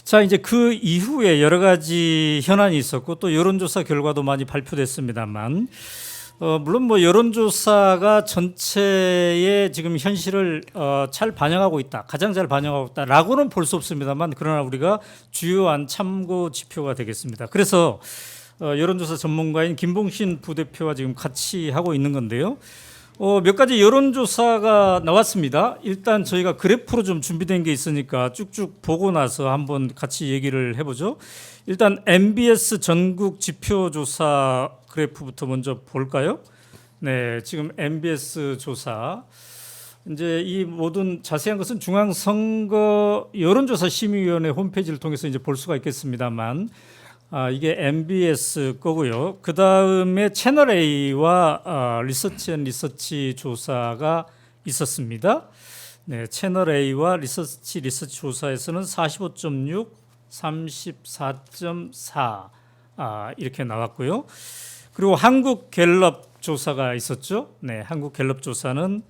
자, 이제 그 이후에 여러 가지 현안이 있었고 또 여론조사 결과도 많이 발표됐습니다만, 물론 뭐 여론조사가 전체의 지금 현실을 잘 반영하고 있다, 가장 잘 반영하고 있다라고는 볼 수 없습니다만, 그러나 우리가 주요한 참고 지표가 되겠습니다. 그래서 여론조사 전문가인 김봉신 부대표와 지금 같이 하고 있는 건데요. 몇 가지 여론조사가 나왔습니다. 일단 저희가 그래프로 좀 준비된 게 있으니까 쭉쭉 보고 나서 한번 같이 얘기를 해보죠. 일단 MBS 전국 지표조사 그래프부터 먼저 볼까요? 네, 지금 MBS 조사. 이제 이 모든 자세한 것은 중앙선거 여론조사 심의위원회 홈페이지를 통해서 이제 볼 수가 있겠습니다만, 이게 MBS 거고요. 그 다음에 채널 A와 리서치 조사가 있었습니다. 네, 채널 A와 리서치 조사에서는 45.6, 34.4 이렇게 나왔고요. 그리고 한국 갤럽 조사가 있었죠. 네, 한국 갤럽 조사는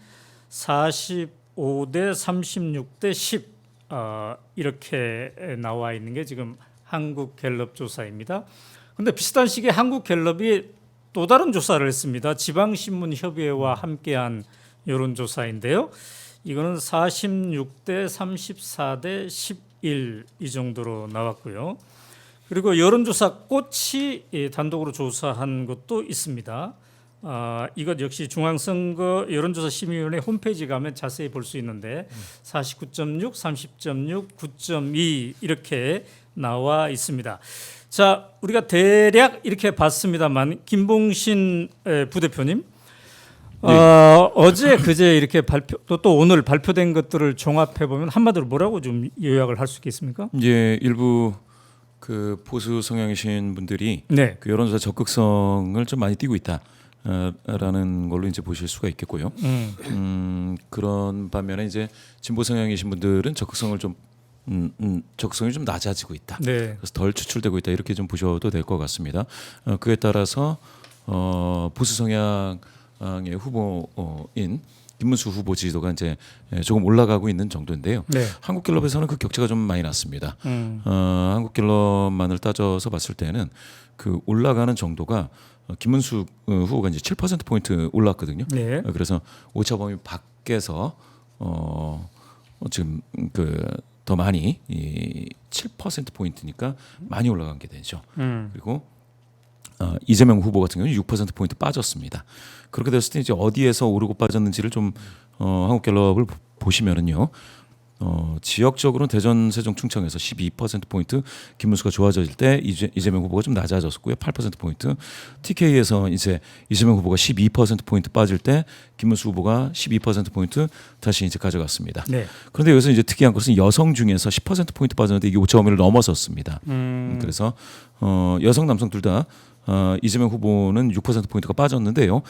45대 36대 10 이렇게 나와 있는 게 지금 한국 갤럽 조사입니다. 그런데 비슷한 시기에 한국 갤럽이 또 다른 조사를 했습니다. 지방신문협의회와 함께한 여론조사인데요. 이거는 46대 34대 11 이 정도로 나왔고요. 그리고 여론조사 꽃이 단독으로 조사한 것도 있습니다. 이것 역시 중앙선거 여론조사 심의위원회 홈페이지 가면 자세히 볼 수 있는데 49.6, 30.6, 9.2 이렇게 나와 있습니다. 자, 우리가 대략 이렇게 봤습니다만, 김봉신 부대표님, 어제 그제 이렇게 발표 또 오늘 발표된 것들을 종합해 보면 한마디로 뭐라고 좀 요약을 할 수 있겠습니까? 이제 일부 그 보수 성향이신 분들이 네. 그 여론조사 적극성을 좀 많이 띠고 있다. 라는 걸로 이제 보실 수가 있겠고요. 그런 반면에 이제 진보 성향이신 분들은 적극성을 좀 적성이 좀 낮아지고 있다. 네. 그래서 덜 추출되고 있다. 이렇게 좀 보셔도 될 것 같습니다. 그에 따라서 보수 성향의 후보인 김문수 후보 지지도가 이제 조금 올라가고 있는 정도인데요. 네. 한국갤럽에서는 그 격차가 좀 많이 났습니다. 한국갤럽만을 따져서 봤을 때는 그 올라가는 정도가 김문수 후보가 이제 7% 포인트 올랐거든요. 네. 그래서 오차 범위 밖에서 지금 그 더 많이 이 7% 포인트니까 많이 올라간 게 되죠. 그리고 이재명 후보 같은 경우는 6% 포인트 빠졌습니다. 그렇게 됐을 때 이제 어디에서 오르고 빠졌는지를 좀 한국갤럽을 보시면은요. 지역적으로는 대전, 세종, 충청에서 12% 포인트 김문수가 좋아질 때 이재명 후보가 좀 낮아졌고요. 8% 포인트. TK에서 이제 이재명 후보가 12% 포인트 빠질 때 김문수 후보가 12% 포인트 다시 이제 가져갔습니다. 네. 그런데 여기서 이제 특이한 것은 여성 중에서 10% 포인트 빠졌는데 이게 오차 범위를 넘어섰습니다. 그래서 여성, 남성 둘 다 이재명 후보는 6% 포인트가 빠졌는데요.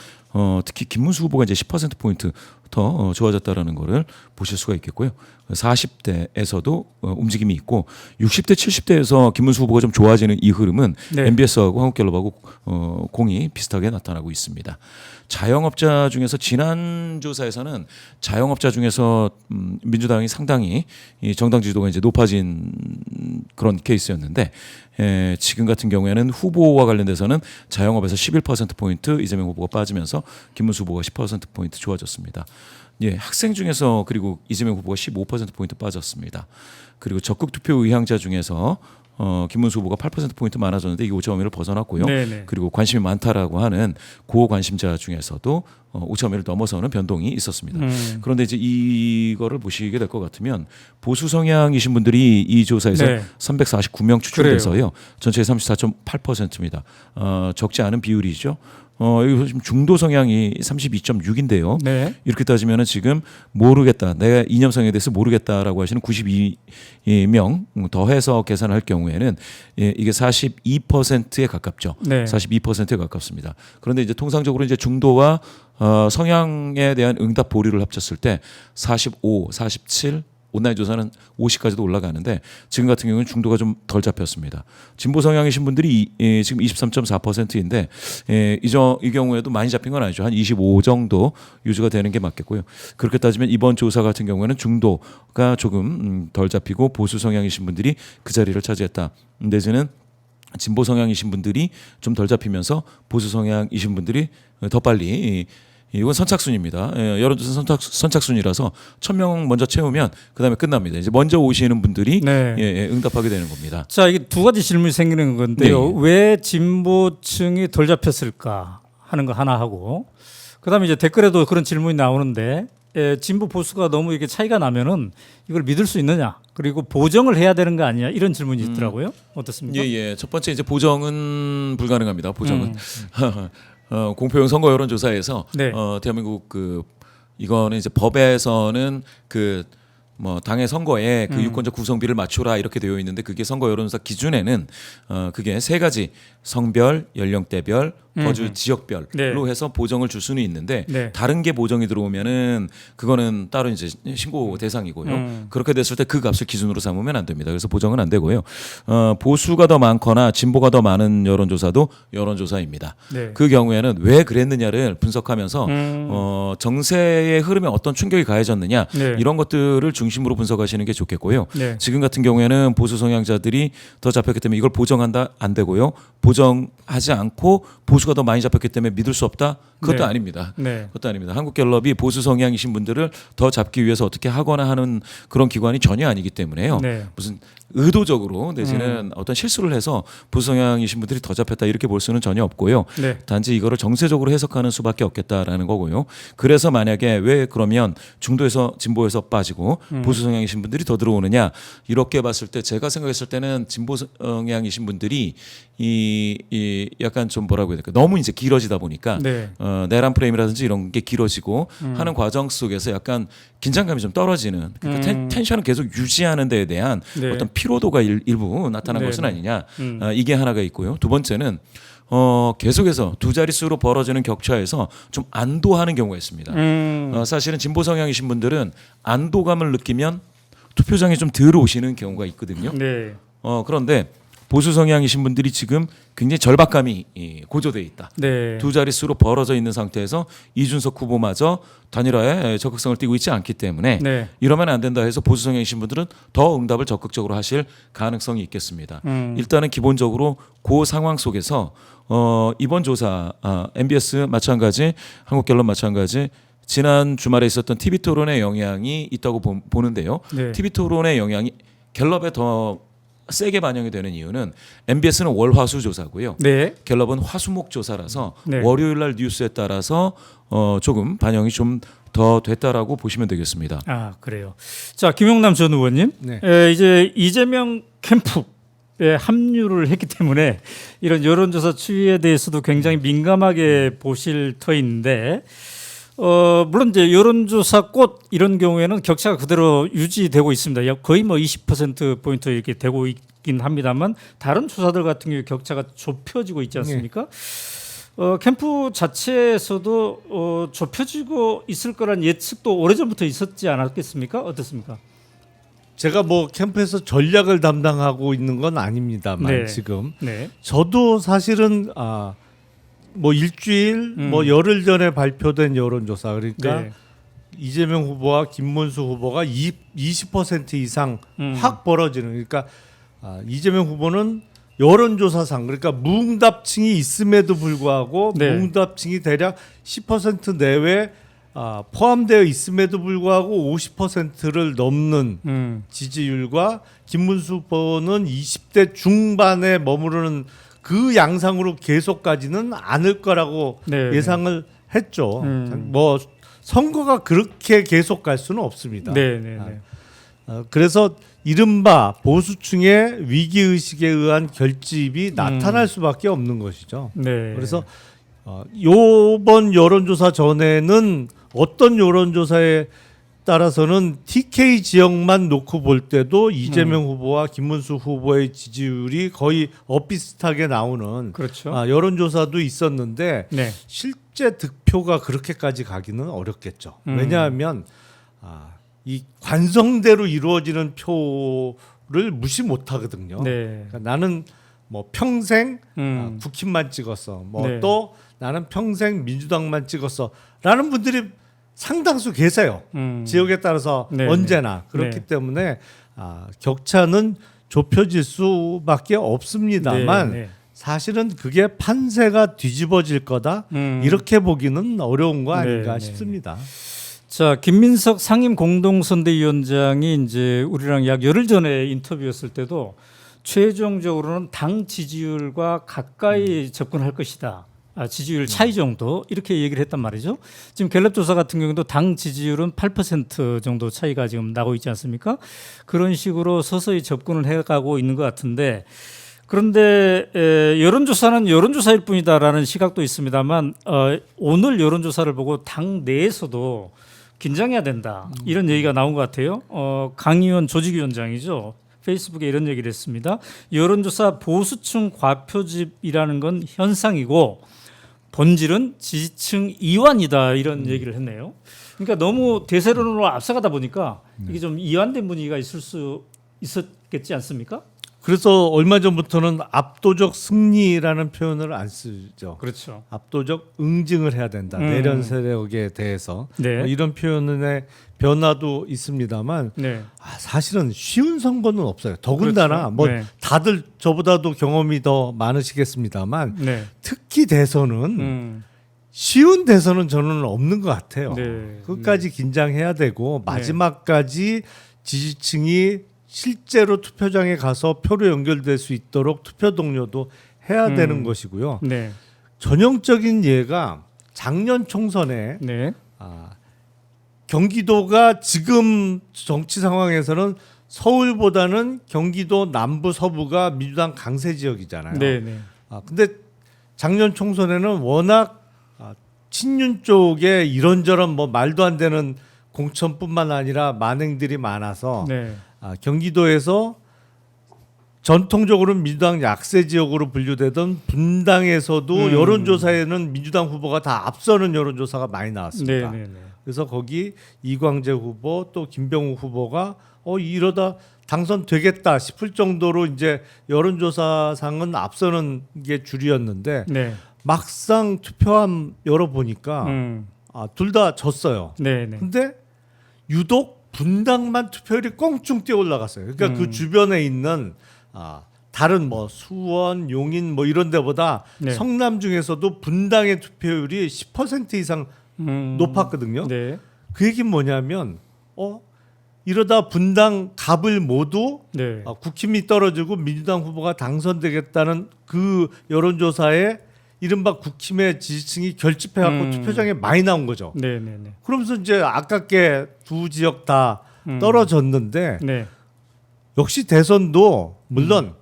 특히 김문수 후보가 이제 10% 포인트 더 좋아졌다라는 거를 보실 수가 있겠고요. 40대에서도 움직임이 있고 60대, 70대에서 김문수 후보가 좀 좋아지는 이 흐름은 네. MBS하고 한국갤럽하고 공이 비슷하게 나타나고 있습니다. 자영업자 중에서 지난 조사에서는 자영업자 중에서 민주당이 상당히 이 정당 지지도가 이제 높아진 그런 케이스였는데 지금 같은 경우에는 후보와 관련돼서는 자영업에서 11% 포인트 이재명 후보가 빠지면서 김문수 후보가 10% 포인트 좋아졌습니다. 예, 학생 중에서 그리고 이재명 후보가 15% 포인트 빠졌습니다. 그리고 적극 투표 의향자 중에서 김문수 후보가 8% 포인트 많아졌는데 이 오차 범위를 벗어났고요. 네네. 그리고 관심이 많다라고 하는 고관심자 중에서도 오차 범위를 넘어서는 변동이 있었습니다. 그런데 이제 이거를 보시게 될 것 같으면 보수 성향이신 분들이 이 조사에서 네. 349명 추출돼서요. 전체의 34.8%입니다. 적지 않은 비율이죠. 이거 지금 중도 성향이 32.6인데요. 네. 이렇게 따지면은 지금 모르겠다. 내가 이념성에 대해서 모르겠다라고 하시는 92명 더해서 계산할 경우에는 이게 42%에 가깝죠. 네. 42%에 가깝습니다. 그런데 이제 통상적으로 이제 중도와 성향에 대한 응답 보류를 합쳤을 때 45, 47, 온라인 조사는 50까지도 올라가는데 지금 같은 경우는 중도가 좀 덜 잡혔습니다. 진보 성향이신 분들이 지금 23.4%인데 이 경우에도 많이 잡힌 건 아니죠. 한 25 정도 유지가 되는 게 맞겠고요. 그렇게 따지면 이번 조사 같은 경우에는 중도가 조금 덜 잡히고 보수 성향이신 분들이 그 자리를 차지했다. 내지는 진보 성향이신 분들이 좀 덜 잡히면서 보수 성향이신 분들이 더 빨리 이건 선착순입니다. 여론조사 선착순이라서 1,000명 먼저 채우면 그다음에 끝납니다. 이제 먼저 오시는 분들이 네. 응답하게 되는 겁니다. 자, 이게 두 가지 질문이 생기는 건데요. 네. 왜 진보층이 덜 잡혔을까 하는 거 하나 하고, 그다음에 이제 댓글에도 그런 질문이 나오는데 진보 보수가 너무 이게 차이가 나면은 이걸 믿을 수 있느냐? 그리고 보정을 해야 되는 거 아니냐? 이런 질문이 있더라고요. 어떻습니까? 예. 첫 번째 이제 보정은 불가능합니다. 보정은 공표용 선거 여론조사에서 네. 대한민국 이거는 이제 법에서는 뭐 당의 선거에 그 유권자 구성비를 맞추라 이렇게 되어 있는데 그게 선거 여론조사 기준에는 그게 세 가지 성별, 연령대별, 거주 지역별로 네. 해서 보정을 줄 수는 있는데 네. 다른 게 보정이 들어오면은 그거는 따로 이제 신고 대상이고요. 그렇게 됐을 때 그 값을 기준으로 삼으면 안 됩니다. 그래서 보정은 안 되고요. 보수가 더 많거나 진보가 더 많은 여론조사도 여론조사입니다. 네. 그 경우에는 왜 그랬느냐를 분석하면서 정세의 흐름에 어떤 충격이 가해졌느냐 네. 이런 것들을 중심으로 분석하시는 게 좋겠고요. 네. 지금 같은 경우에는 보수 성향자들이 더 잡혔기 때문에 이걸 보정한다 안 되고요. 보정하지 않고 보수가 더 많이 잡혔기 때문에 믿을 수 없다. 그것도 네. 아닙니다. 네. 그것도 아닙니다. 한국갤럽이 보수 성향이신 분들을 더 잡기 위해서 어떻게 하거나 하는 그런 기관이 전혀 아니기 때문에요. 네. 무슨 의도적으로 내지는 어떤 실수를 해서 보수 성향이신 분들이 더 잡혔다 이렇게 볼 수는 전혀 없고요. 네. 단지 이거를 정세적으로 해석하는 수밖에 없겠다라는 거고요. 그래서 만약에 왜 그러면 중도에서 진보에서 빠지고 보수 성향이신 분들이 더 들어오느냐 이렇게 봤을 때 제가 생각했을 때는 진보 성향이신 분들이 이 약간 좀 뭐라고 해야 될까 너무 이제 길어지다 보니까 네. 내란 프레임이라든지 이런 게 길어지고 하는 과정 속에서 약간 긴장감이 좀 떨어지는 그러니까 텐션을 계속 유지하는 데에 대한 네. 어떤 피로도가 일부 나타난 네. 것은 아니냐 이게 하나가 있고요. 두 번째는 계속해서 두 자릿수로 벌어지는 격차에서 좀 안도하는 경우가 있습니다. 사실은 진보 성향이신 분들은 안도감을 느끼면 투표장에 좀 덜 오시는 경우가 있거든요. 네. 그런데 보수 성향이신 분들이 지금 굉장히 절박감이 고조돼 있다. 네. 두 자릿수로 벌어져 있는 상태에서 이준석 후보마저 단일화에 적극성을 띠고 있지 않기 때문에 네. 이러면 안 된다 해서 보수 성향이신 분들은 더 응답을 적극적으로 하실 가능성이 있겠습니다. 일단은 기본적으로 그 상황 속에서 이번 조사 MBS 마찬가지 한국갤럽 마찬가지 지난 주말에 있었던 TV 토론의 영향이 있다고 보는데요. 네. TV 토론의 영향이 갤럽에 더 세게 반영이 되는 이유는 MBS는 월화수 조사고요. 네. 갤럽은 화수목 조사라서 네. 월요일 날 뉴스에 따라서 조금 반영이 좀 더 됐다라고 보시면 되겠습니다. 아, 그래요. 자, 김용남 전 의원님. 네. 이제 이재명 캠프에 합류를 했기 때문에 이런 여론조사 추이에 대해서도 굉장히 민감하게 보실 터인데 물론 이제 여론조사 꽃 이런 경우에는 격차가 그대로 유지되고 있습니다. 거의 뭐 20% 포인트 이렇게 되고 있긴 합니다만 다른 조사들 같은 경우 격차가 좁혀지고 있지 않습니까? 캠프 자체에서도 좁혀지고 있을 거란 예측도 오래전부터 있었지 않았겠습니까? 어떻습니까? 제가 뭐 캠프에서 전략을 담당하고 있는 건 아닙니다만 네. 지금 네. 저도 사실은 뭐 일주일 뭐 열흘 전에 발표된 여론조사 그러니까 네. 이재명 후보와 김문수 후보가 20% 이상 확 벌어지는 그러니까 이재명 후보는 여론조사상 그러니까 무응답층이 있음에도 불구하고 네. 무응답층이 대략 10% 내외 포함되어 있음에도 불구하고 50%를 넘는 지지율과 김문수 후보는 20대 중반에 머무르는 그 양상으로 계속 가지는 않을 거라고 네. 예상을 했죠. 뭐 선거가 그렇게 계속 갈 수는 없습니다. 네, 네, 네. 그래서 이른바 보수층의 위기의식에 의한 결집이 나타날 수밖에 없는 것이죠. 네. 그래서 요번 여론조사 전에는 어떤 여론조사에 따라서는 TK 지역만 놓고 볼 때도 이재명 후보와 김문수 후보의 지지율이 거의 엇비슷하게 나오는 그렇죠. 여론조사도 있었는데 실제 득표가 그렇게까지 가기는 어렵겠죠. 왜냐하면 이 관성대로 이루어지는 표를 무시 못하거든요. 네. 그러니까 나는 뭐 평생 음. 국힘만 찍었어. 뭐 네. 또 나는 평생 민주당만 찍었어라는 분들이 상당수 계세요. 지역에 따라서 네, 언제나 그렇기 네. 때문에 격차는 좁혀질 수밖에 없습니다만 네, 네. 사실은 그게 판세가 뒤집어질 거다 이렇게 보기는 어려운 거 아닌가 네, 네. 싶습니다. 자, 김민석 상임 공동선대위원장이 이제 우리랑 약 열흘 전에 인터뷰했을 때도 최종적으로는 당 지지율과 가까이 접근할 것이다. 지지율 차이 정도 이렇게 얘기를 했단 말이죠. 지금 갤럽 조사 같은 경우도 당 지지율은 8% 정도 차이가 지금 나고 있지 않습니까? 그런 식으로 서서히 접근을 해가고 있는 것 같은데 그런데 여론조사는 여론조사일 뿐이다라는 시각도 있습니다만 오늘 여론조사를 보고 당 내에서도 긴장해야 된다 이런 얘기가 나온 것 같아요. 강의원 조직위원장이죠. 페이스북에 이런 얘기를 했습니다. 여론조사 보수층 과표집이라는 건 현상이고 본질은 지지층 이완이다 이런 얘기를 했네요. 그러니까 너무 대세론으로 앞서가다 보니까 이게 좀 이완된 분위기가 있을 수 있었겠지 않습니까? 그래서 얼마 전부터는 압도적 승리라는 표현을 안 쓰죠. 그렇죠. 압도적 응징을 해야 된다. 내련 세력에 대해서 네. 이런 표현의 변화도 있습니다만 네. 사실은 쉬운 선거는 없어요. 더군다나 그렇죠. 뭐 네. 다들 저보다도 경험이 더 많으시겠습니다만 네. 특히 대선은 쉬운 대선은 저는 없는 것 같아요. 네. 끝까지 긴장해야 되고 마지막까지 지지층이 실제로 투표장에 가서 표로 연결될 수 있도록 투표 동료도 해야 되는 것이고요. 네. 전형적인 예가 작년 총선에 네. 경기도가 지금 정치 상황에서는 서울보다는 경기도 남부 서부가 민주당 강세 지역이잖아요. 네. 네. 근데 작년 총선에는 워낙 친윤 쪽에 이런저런 뭐 말도 안 되는 공천뿐만 아니라 만행들이 많아서 네. 경기도에서 전통적으로는 민주당 약세 지역으로 분류되던 분당에서도 여론조사에는 민주당 후보가 다 앞서는 여론조사가 많이 나왔습니다. 네. 네. 네. 그래서 거기 이광재 후보 또 김병우 후보가 이러다 당선되겠다 싶을 정도로 이제 여론조사상은 앞서는 게 줄이었는데 네. 막상 투표함 열어보니까 둘 다 졌어요. 네. 네. 근데 유독 분당만 투표율이 꽁충 뛰어 올라갔어요. 그러니까 그 주변에 있는 다른 뭐 수원, 용인 뭐 이런 데보다 네. 성남 중에서도 분당의 투표율이 10% 이상 높았거든요. 네. 그 얘기는 뭐냐면 이러다 분당 갑을 모두 네. 국힘이 떨어지고 민주당 후보가 당선되겠다는 그 여론조사에 이른바 국힘의 지지층이 결집해갖고 투표장에 많이 나온 거죠. 네. 네. 네. 그러면서 이제 아깝게 두 지역 다 떨어졌는데 네. 역시 대선도 물론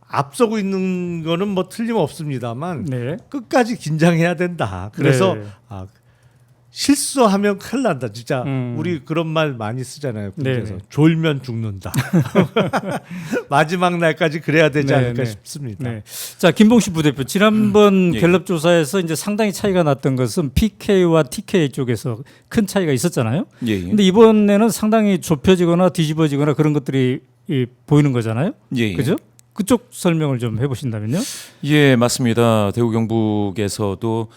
앞서고 있는 거는 뭐 틀림없습니다만 네. 끝까지 긴장해야 된다. 그래서 네. 실수하면 큰일 난다. 진짜 우리 그런 말 많이 쓰잖아요. 군대에서 네네. 졸면 죽는다. 마지막 날까지 그래야 되지 네네. 않을까 싶습니다. 네. 자, 김봉식 부대표 지난번 예. 갤럽 조사에서 이제 상당히 차이가 났던 것은 PK와 TK 쪽에서 큰 차이가 있었잖아요. 예. 근데 이번에는 상당히 좁혀지거나 뒤집어지거나 그런 것들이 보이는 거잖아요. 예. 그죠? 그쪽 설명을 좀 해보신다면요. 예, 맞습니다. 대구 경북에서도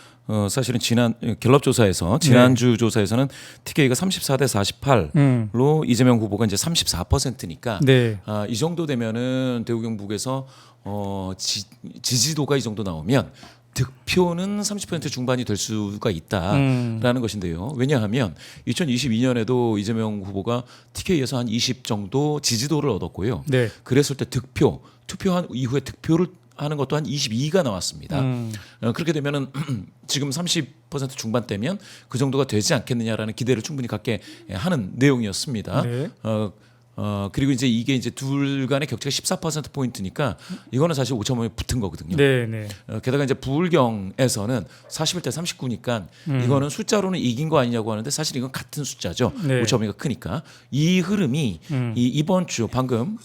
사실은 지난 갤럽 조사에서 지난주 조사에서는 TK가 34대 48로 이재명 후보가 이제 34%니까 네. 이 정도 되면은 대구 경북에서 지지도가 이 정도 나오면 득표는 30% 중반이 될 수가 있다라는 것인데요. 왜냐하면 2022년에도 이재명 후보가 TK에서 한 20 정도 지지도를 얻었고요. 네. 그랬을 때 투표한 이후에 득표를 하는 것도 한 22가 나왔습니다. 그렇게 되면은 지금 30% 중반대면 그 정도가 되지 않겠느냐라는 기대를 충분히 갖게 하는 내용이었습니다. 네. 그리고 이제 이게 이제 둘 간의 격차가 14% 포인트니까 이거는 사실 5.5에 붙은 거거든요. 네. 네. 게다가 이제 부울경에서는 41대 39니까 이거는 숫자로는 이긴 거 아니냐고 하는데 사실 이건 같은 숫자죠. 네. 5.5가 크니까 이 흐름이 이번 주 방금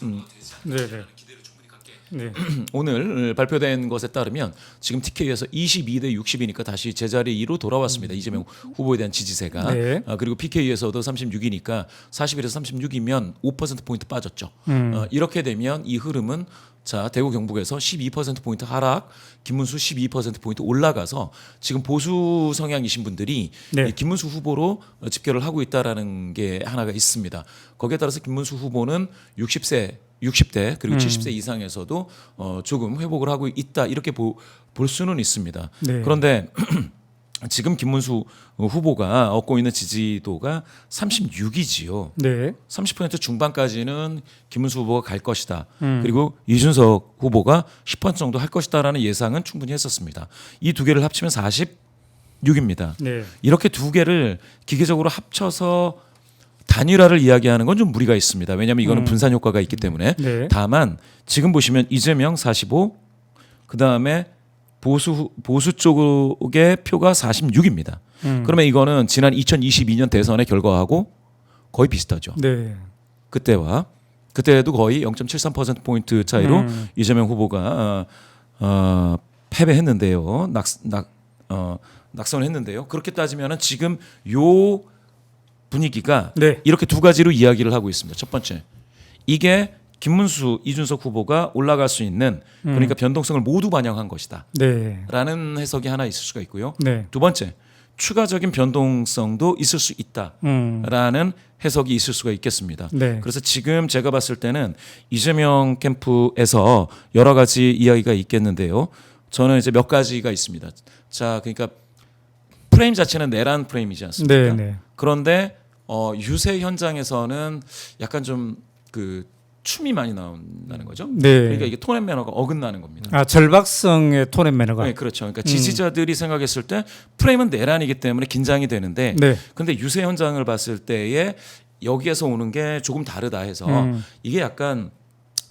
네. 네. 네. 오늘 발표된 것에 따르면 지금 TK에서 22대 60이니까 다시 제자리로 돌아왔습니다. 이재명 후보에 대한 지지세가. 네. 그리고 PK에서도 36이니까 41에서 36이면 5%포인트 빠졌죠. 이렇게 되면 이 흐름은 자, 대구 경북에서 12%포인트 하락, 김문수 12%포인트 올라가서 지금 보수 성향이신 분들이 네. 이 김문수 후보로 집결을 하고 있다라는 게 하나가 있습니다. 거기에 따라서 김문수 후보는 60대 그리고 70세 이상에서도 조금 회복을 하고 있다 이렇게 볼 수는 있습니다. 네. 그런데 지금 김문수 후보가 얻고 있는 지지도가 36이지요. 네. 30% 중반까지는 김문수 후보가 갈 것이다. 그리고 이준석 후보가 10% 정도 할 것이다라는 예상은 충분히 했었습니다. 이 두 개를 합치면 46입니다. 네. 이렇게 두 개를 기계적으로 합쳐서 단일화를 이야기하는 건 좀 무리가 있습니다. 왜냐하면 이거는 분산 효과가 있기 때문에. 네. 다만 지금 보시면 이재명 45, 그 다음에 보수 쪽의 표가 46입니다. 그러면 이거는 지난 2022년 대선의 결과하고 거의 비슷하죠. 네. 그때도 거의 0.73% 차이로 이재명 후보가 패배했는데요. 낙선을 했는데요. 그렇게 따지면은 지금 요 분위기가 네. 이렇게 두 가지로 이야기를 하고 있습니다. 첫 번째, 이게 김문수, 이준석 후보가 올라갈 수 있는 그러니까 변동성을 모두 반영한 것이다. 네. 라는 해석이 하나 있을 수가 있고요. 네. 두 번째, 추가적인 변동성도 있을 수 있다라는 해석이 있을 수가 있겠습니다. 네. 그래서 지금 제가 봤을 때는 이재명 캠프에서 여러 가지 이야기가 있겠는데요. 저는 이제 몇 가지가 있습니다. 자, 그러니까 프레임 자체는 내란 프레임이지 않습니까? 네. 네. 그런데 유세 현장에서는 약간 좀 그 춤이 많이 나온다는 거죠. 네. 그러니까 이게 톤 앤 매너가 어긋나는 겁니다. 아, 절박성의 톤앤 매너가. 네, 그렇죠. 그러니까 지지자들이 생각했을 때 프레임은 내란이기 때문에 긴장이 되는데, 네. 근데 유세 현장을 봤을 때에 여기에서 오는 게 조금 다르다 해서 이게 약간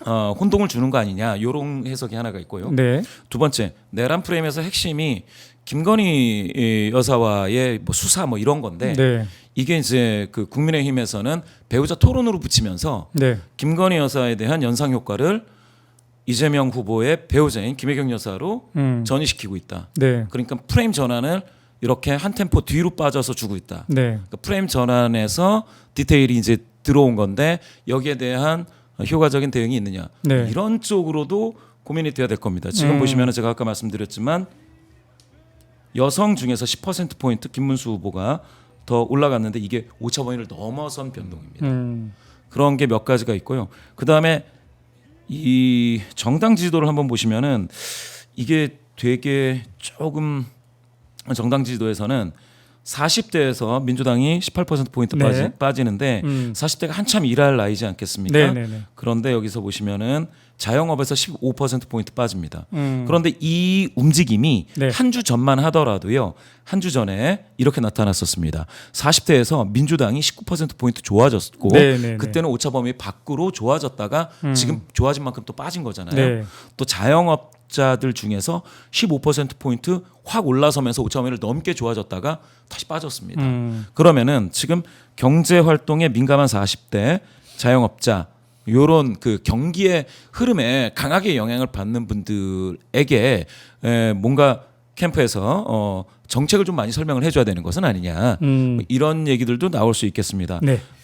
혼동을 주는 거 아니냐 이런 해석이 하나가 있고요. 네. 두 번째, 내란 프레임에서 핵심이 김건희 여사와의 뭐 수사 뭐 이런 건데 네. 이게 이제 그 국민의힘에서는 배우자 토론으로 붙이면서 네. 김건희 여사에 대한 연상 효과를 이재명 후보의 배우자인 김혜경 여사로 전이시키고 있다. 네. 그러니까 프레임 전환을 이렇게 한 템포 뒤로 빠져서 주고 있다. 네. 그러니까 프레임 전환에서 디테일이 이제 들어온 건데 여기에 대한 효과적인 대응이 있느냐. 네. 이런 쪽으로도 고민이 돼야 될 겁니다. 지금 보시면은 제가 아까 말씀드렸지만 여성 중에서 10%포인트 김문수 후보가 더 올라갔는데 이게 오차범위를 넘어선 변동입니다. 그런 게 몇 가지가 있고요. 그다음에 이 정당 지지도를 한번 보시면은 이게 되게 조금 정당 지지도에서는 40대에서 민주당이 18%포인트 네. 빠지는데 40대가 한참 일할 나이지 않겠습니까? 네, 네, 네. 그런데 여기서 보시면은 자영업에서 15%포인트 빠집니다. 그런데 이 움직임이 네. 한 주 전만 하더라도요. 한 주 전에 이렇게 나타났었습니다. 40대에서 민주당이 19%포인트 좋아졌고 네, 네, 네. 그때는 오차범위 밖으로 좋아졌다가 지금 좋아진 만큼 또 빠진 거잖아요. 네. 또 자영업자들 중에서 15%포인트 확 올라서면서 오차범위를 넘게 좋아졌다가 다시 빠졌습니다. 그러면은 지금 경제 활동에 민감한 40대 자영업자 요런 그 경기의 흐름에 강하게 영향을 받는 분들에게 뭔가 캠프에서 정책을 좀 많이 설명을 해줘야 되는 것은 아니냐 뭐 이런 얘기들도 나올 수 있겠습니다. 네.